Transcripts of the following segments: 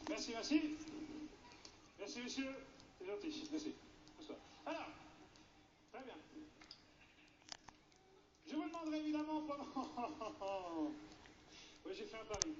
Merci, merci. Merci, monsieur. C'est gentil. Merci. Bonsoir. Alors, très bien. Je vous demanderai évidemment pendant... Oui, j'ai fait un pari.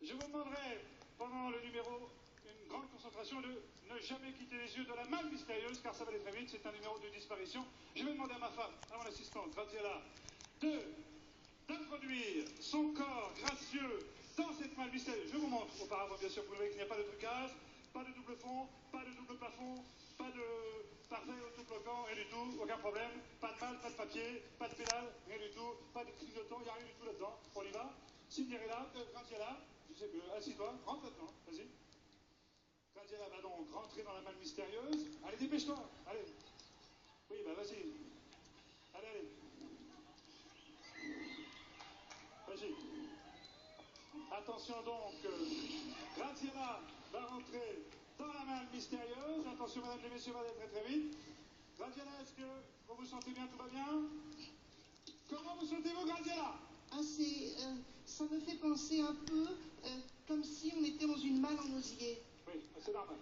Je vous demanderai pendant le numéro une grande concentration de ne jamais quitter les yeux de la main mystérieuse, car ça va aller très vite, c'est un numéro de disparition. Je vais demander à ma femme, à mon assistante, Graziella, d'introduire son corps gracieux dans cette malle mystérieuse. Je vous montre auparavant, bien sûr, vous voyez qu'il n'y a pas de trucage, pas de double fond, pas de double plafond, pas de parfait autobloquant, rien du tout, aucun problème, pas de malle, pas de papier, pas de pédale, rien du tout, pas de clignotant, il n'y a rien du tout là-dedans. On y va. Cinderella, Graziella, je sais plus, assis-toi, rentre maintenant, vas-y. Graziella va donc rentrer dans la malle mystérieuse. Allez, dépêche-toi, allez. Oui, bah vas-y. Allez, allez. Vas-y. Attention donc, Graziella va rentrer dans la malle mystérieuse. Attention, mesdames et messieurs, va aller très très vite. Graziella, est-ce que vous vous sentez bien, tout va bien? Comment vous sentez-vous, Graziella? Ah, ça me fait penser un peu comme si on était dans une malle en osier. Oui, c'est normal.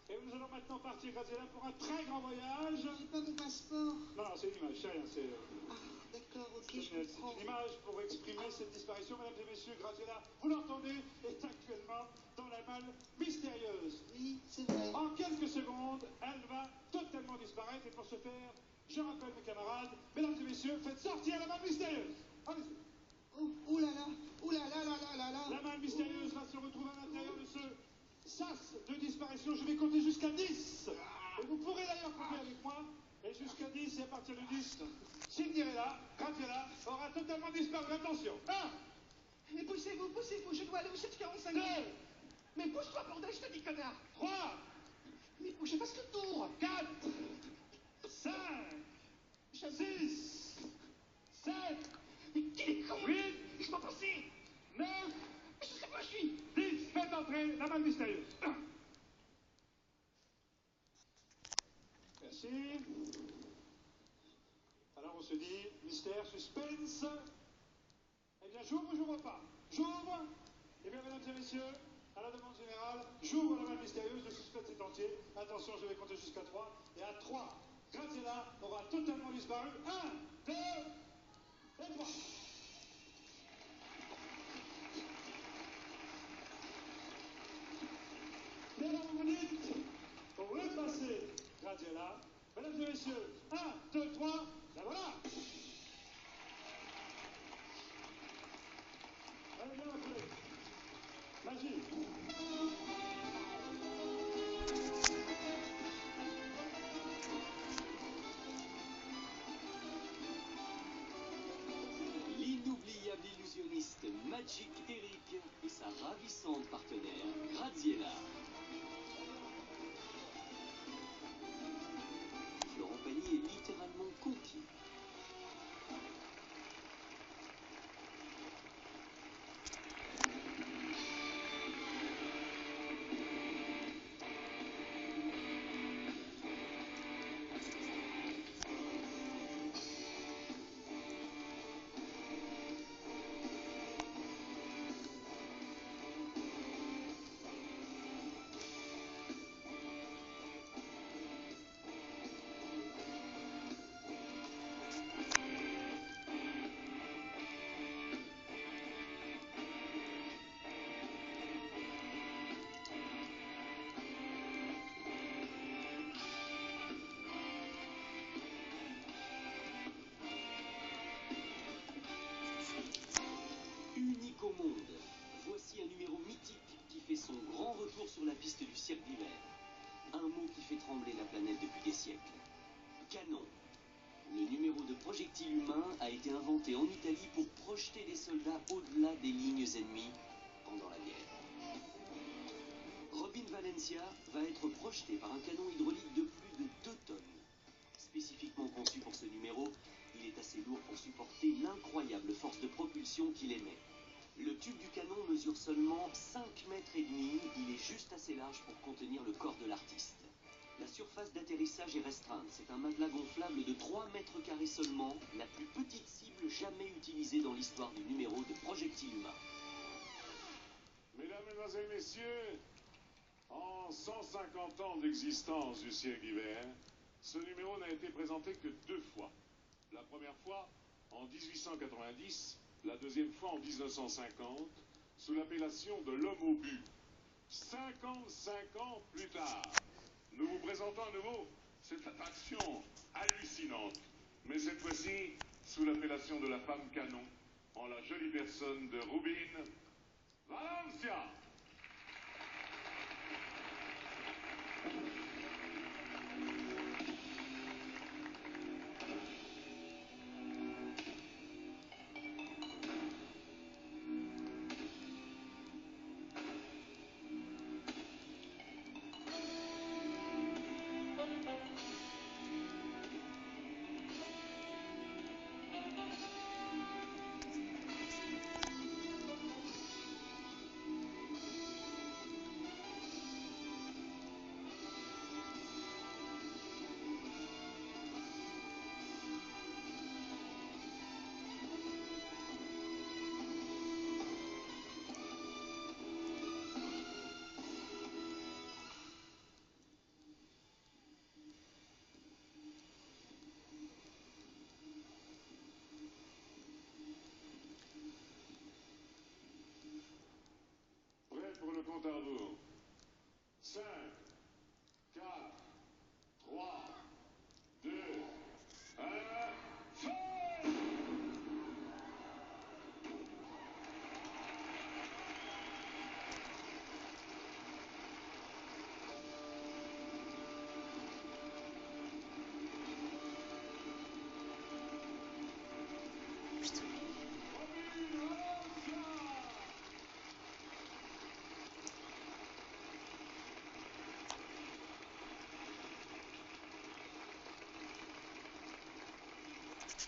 Et nous allons maintenant partir, Graziella, pour un très grand voyage. J'ai pas mon passeport. Non, non, c'est une image, c'est rien, c'est... Ah, d'accord, ok, je C'est comprends. une image pour exprimer cette disparition. Mesdames et messieurs, Graziella, vous l'entendez, est actuellement dans la malle mystérieuse. Oui, c'est vrai. En quelques secondes, elle va totalement disparaître. Et pour ce faire, je rappelle mes camarades, mesdames et messieurs, faites sortir la malle mystérieuse. Allez-y. Oh là là, oh là là là là là là. La malle mystérieuse va se retrouver à l'intérieur de ce sas de disparition. Je vais compter jusqu'à 10. Et vous pourrez d'ailleurs compter avec moi. Et jusqu'à 10, et à partir de 10, Cinderella, Graziella, aura totalement disparu. Attention. 1, Mais poussez-vous, je dois aller au 745. 2, Mais pousse-toi, bordel, je te dis, connard. 3, Mais poussez pas ce tour. 4, 5, 6, 7, Mais qu'il est con. 8, Je m'en passais. 9, Mais je sais pas où je suis. 10. Faites entrer la malle mystérieuse. Merci. Alors on se dit, mystère, suspense. Eh bien, j'ouvre ou j'ouvre pas? J'ouvre. Eh bien, mesdames et messieurs, à la demande générale, j'ouvre la malle mystérieuse, le suspense est entier. Attention, je vais compter jusqu'à 3. Et à 3, Graziella aura totalement disparu. 1, 2 et 3. Mais là, vous me dites, repassez Graziella. Mesdames et messieurs, 1, 2, 3, la voilà. Allez, bien après. Magie. L'inoubliable illusionniste Magic Eric et sa ravissante partenaire Graziella. Florent Pagny est littéralement conquis. Unique au monde, voici un numéro mythique qui fait son grand retour sur la piste du cirque d'hiver. Un mot qui fait trembler la planète depuis des siècles. Canon. Le numéro de projectile humain a été inventé en Italie pour projeter des soldats au-delà des lignes ennemies pendant la guerre. Robin Valencia va être projeté par un canon hydraulique de plus de 2 tonnes. Spécifiquement conçu pour ce numéro, il est assez lourd pour supporter l'incroyable force de propulsion qu'il émet. Le tube du canon mesure seulement 5 mètres et demi, il est juste assez large pour contenir le corps de l'artiste. La surface d'atterrissage est restreinte, c'est un matelas gonflable de 3 mètres carrés seulement, la plus petite cible jamais utilisée dans l'histoire du numéro de projectile humain. Mesdames, Mesdemoiselles, Messieurs, 150 ans d'existence du cirque d'hiver, ce numéro n'a été présenté que 2 fois. La première fois en 1890, la deuxième fois en 1950, sous l'appellation de l'homme au but. 55 ans plus tard, nous vous présentons à nouveau cette attraction hallucinante, mais cette fois-ci sous l'appellation de la femme canon, en la jolie personne de Rubin Valencia. Pour le compte à rebours. 5, 4, 3, 2, 1, feu!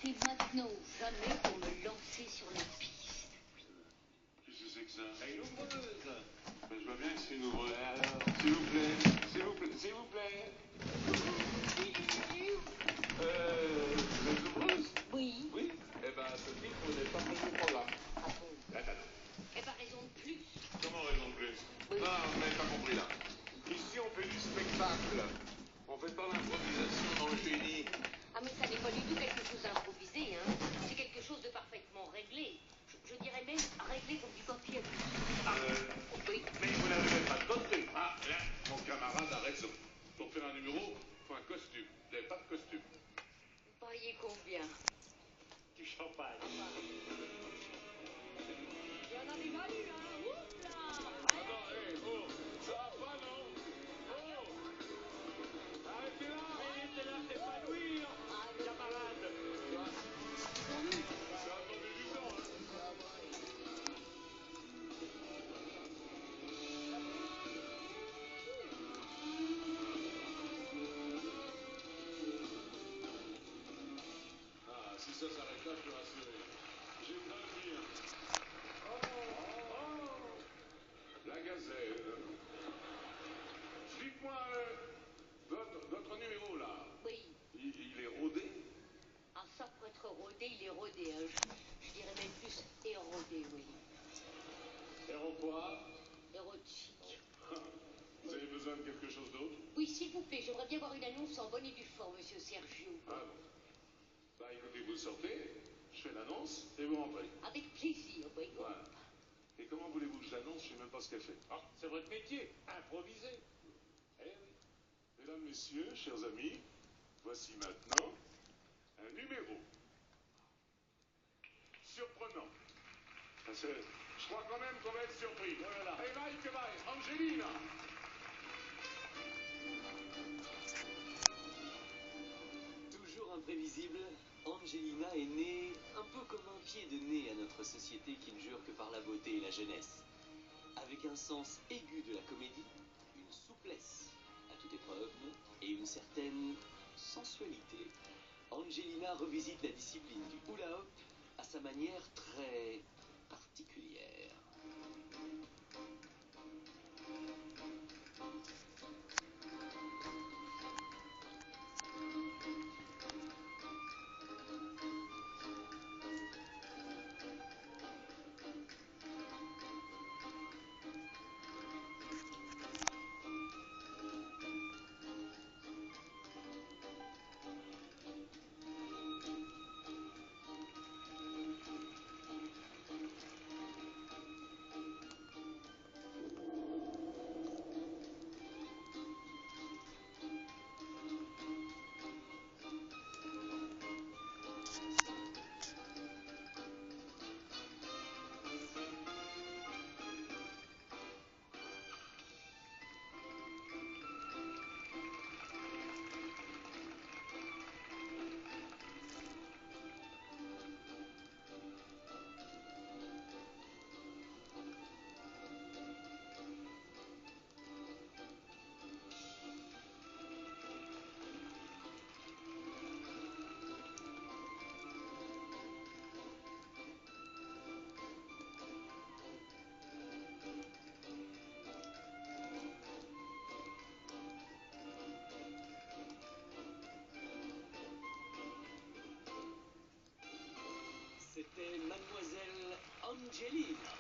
C'est maintenant ou jamais pour me lancer sur la piste. Qu'est-ce que c'est que ça? Une ouvreuse. Ben, je vois bien que c'est une ouvreuse. Alors, s'il vous plaît, s'il vous plaît, s'il vous plaît. Vous êtes ouvreuse? Oui. Oui? Eh ben, à ce titre, vous n'êtes pas pris au programme. Ah bon? Attends. Eh ben, raison de plus. Comment raison de plus? Oui. Non, vous n'avez pas compris là. Ici, on fait du spectacle. On fait pas l'improvisation dans le génie. Ah, mais ça n'est pas du tout quelque chose d'improvisé, hein. C'est quelque chose de parfaitement réglé. Je dirais même réglé comme du papier. Oui. Mais vous n'avez pas de costume. Ah, là, mon camarade a raison. Pour faire un numéro, il faut un costume. Vous n'avez pas de costume. Vous pariez combien? Du champagne. J'en avais pas eu, hein. Oups là. Attends, hé, oh, ça va pas, non? Oh! Arrêtez là! Arrêtez là, c'est pas lui, camarade. Ça a attendu du temps, hein? Ah, si ça s'arrête là, je suis rassuré. J'ai pas le dire. La gazelle. Dites-moi, votre numéro là, Oui. il est rodé? Ah, ça, pour être rodé, il est rodé, hein. Je dirais même plus érodé, oui. Héros quoi? Érotique. Vous avez besoin de quelque chose d'autre? Oui, s'il vous plaît, j'aimerais bien voir une annonce en bonne et due forme, monsieur Sergio. Ah bon. Bah écoutez, vous sortez, je fais l'annonce et vous rentrez. Avec plaisir, oui. Voilà. Et comment voulez-vous que je l'annonce? Je sais même pas ce qu'elle fait. Ah, c'est votre métier, improviser. Eh oui. Mesdames, messieurs, chers amis, voici maintenant un numéro surprenant. Parce que je crois quand même qu'on va être surpris. Voilà. Hey, Mike, Angelina! Toujours imprévisible, Angelina est née un peu comme un pied de nez à notre société qui ne jure que par la beauté et la jeunesse. Avec un sens aigu de la comédie, une souplesse à toute épreuve et une certaine sensualité, Angelina revisite la discipline du hula hoop à sa manière très particulière. budget libre.